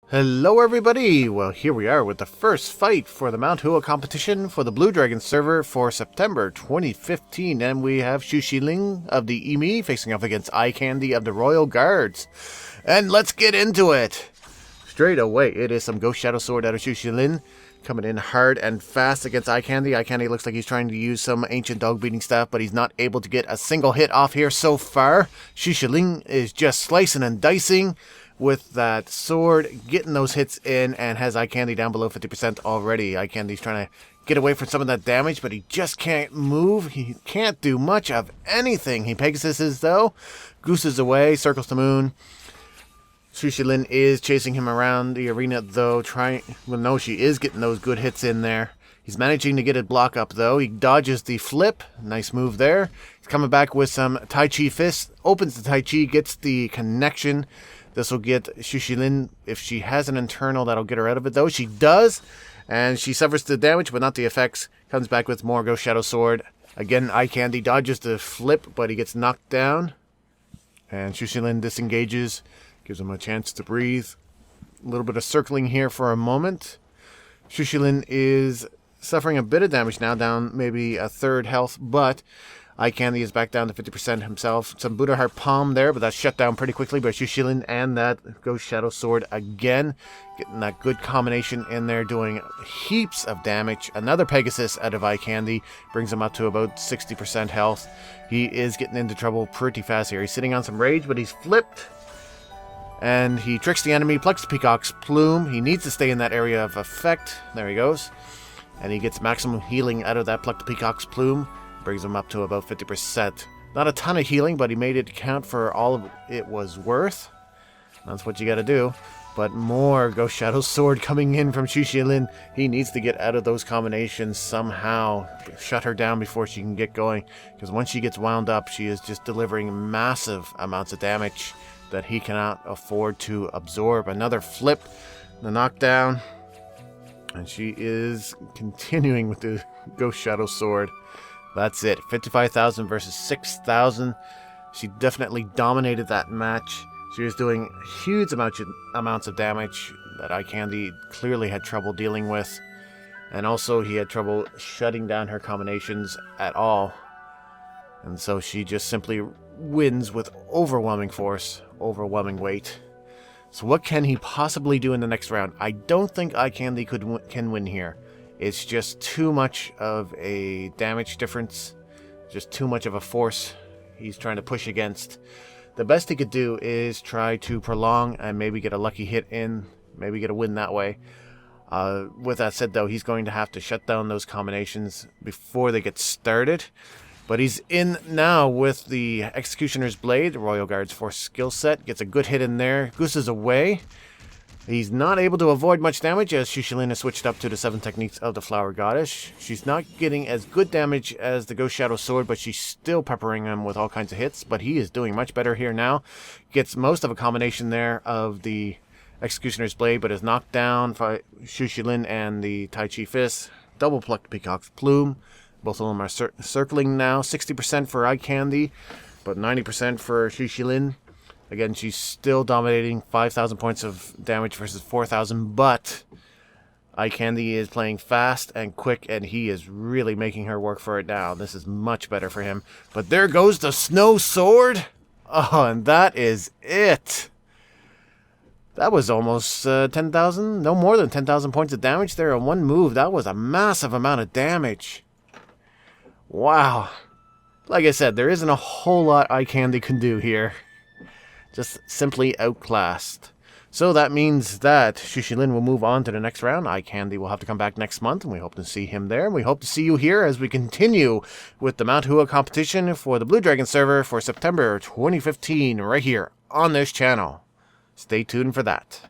Hello everybody! Well, here we are with the first fight for the Mount Hua competition for the Blue Dragon server for September 2015, and we have Shuzelin of the Emi facing off against iCandy of the Royal Guards. And let's get into it! Straight away, it is some Ghost Shadow Sword out of Shuzelin, coming in hard and fast against iCandy. iCandy looks like he's trying to use some ancient dog beating staff, but he's not able to get a single hit off here so far. Shuzelin is just slicing and dicing with that sword, getting those hits in, and has iCandy down below 50% already. iCandy's trying to get away from some of that damage, but he just can't move. He can't do much of anything. He Pegasuses, though. Gooses away, circles the moon. Shuzelin is chasing him around the arena, though, no, she is getting those good hits in there. He's managing to get a block up, though. He dodges the flip. Nice move there. He's coming back with some Tai Chi fist. Opens the Tai Chi, gets the connection. This will get Shuzelin, if she has an internal, that'll get her out of it, though. She does, and she suffers the damage, but not the effects. Comes back with more Ghost Shadow Sword. Again, iCandy dodges the flip, but he gets knocked down. And Shuzelin disengages, gives him a chance to breathe. A little bit of circling here for a moment. Shuzelin is suffering a bit of damage now, down maybe a third health, but iCandy is back down to 50% himself. Some Buddha Heart Palm there, but that's shut down pretty quickly by Shuzelin and that Ghost Shadow Sword again. Getting that good combination in there, doing heaps of damage. Another Pegasus out of iCandy brings him up to about 60% health. He is getting into trouble pretty fast here. He's sitting on some rage, but he's flipped. And he tricks the enemy, plucks the Peacock's Plume. He needs to stay in that area of effect. There he goes. And he gets maximum healing out of that plucked Peacock's Plume. Brings him up to about 50%. Not a ton of healing, but he made it count for all of it was worth. That's what you gotta do. But more Ghost Shadow Sword coming in from Shuzelin. He needs to get out of those combinations somehow. Shut her down before she can get going. Because once she gets wound up, she is just delivering massive amounts of damage that he cannot afford to absorb. Another flip, the knockdown. And she is continuing with the Ghost Shadow Sword. That's it. 55,000 versus 6,000. She definitely dominated that match. She was doing huge amounts of damage that iCandy clearly had trouble dealing with. And also he had trouble shutting down her combinations at all. And so she just simply wins with overwhelming force, overwhelming weight. So what can he possibly do in the next round? I don't think iCandy can win here. It's just too much of a damage difference, just too much of a force he's trying to push against. The best he could do is try to prolong and maybe get a lucky hit in, maybe get a win that way. With that said, though, he's going to have to shut down those combinations before they get started. But he's in now with the Executioner's Blade, the Royal Guard's Force skill set. Gets a good hit in there, gooses away. He's not able to avoid much damage as Shuzelin has switched up to the 7 techniques of the Flower Goddess. She's not getting as good damage as the Ghost Shadow Sword, but she's still peppering him with all kinds of hits. But he is doing much better here now. Gets most of a combination there of the Executioner's Blade, but is knocked down by Shuzelin and the Tai Chi Fist. Double plucked Peacock's Plume. Both of them are circling now. 60% for iCandy, but 90% for Shuzelin. Again, she's still dominating, 5,000 points of damage versus 4,000, but iCandy is playing fast and quick, and he is really making her work for it now. This is much better for him. But there goes the Snow Sword. Oh, and that is it. That was almost 10,000, no more than 10,000 points of damage there in one move. That was a massive amount of damage. Wow. Like I said, there isn't a whole lot iCandy can do here. Just simply outclassed. So that means that Shuzelin will move on to the next round. iCandy will have to come back next month, and we hope to see him there. And we hope to see you here as we continue with the Mount Hua competition for the Blue Dragon server for September 2015 right here on this channel. Stay tuned for that.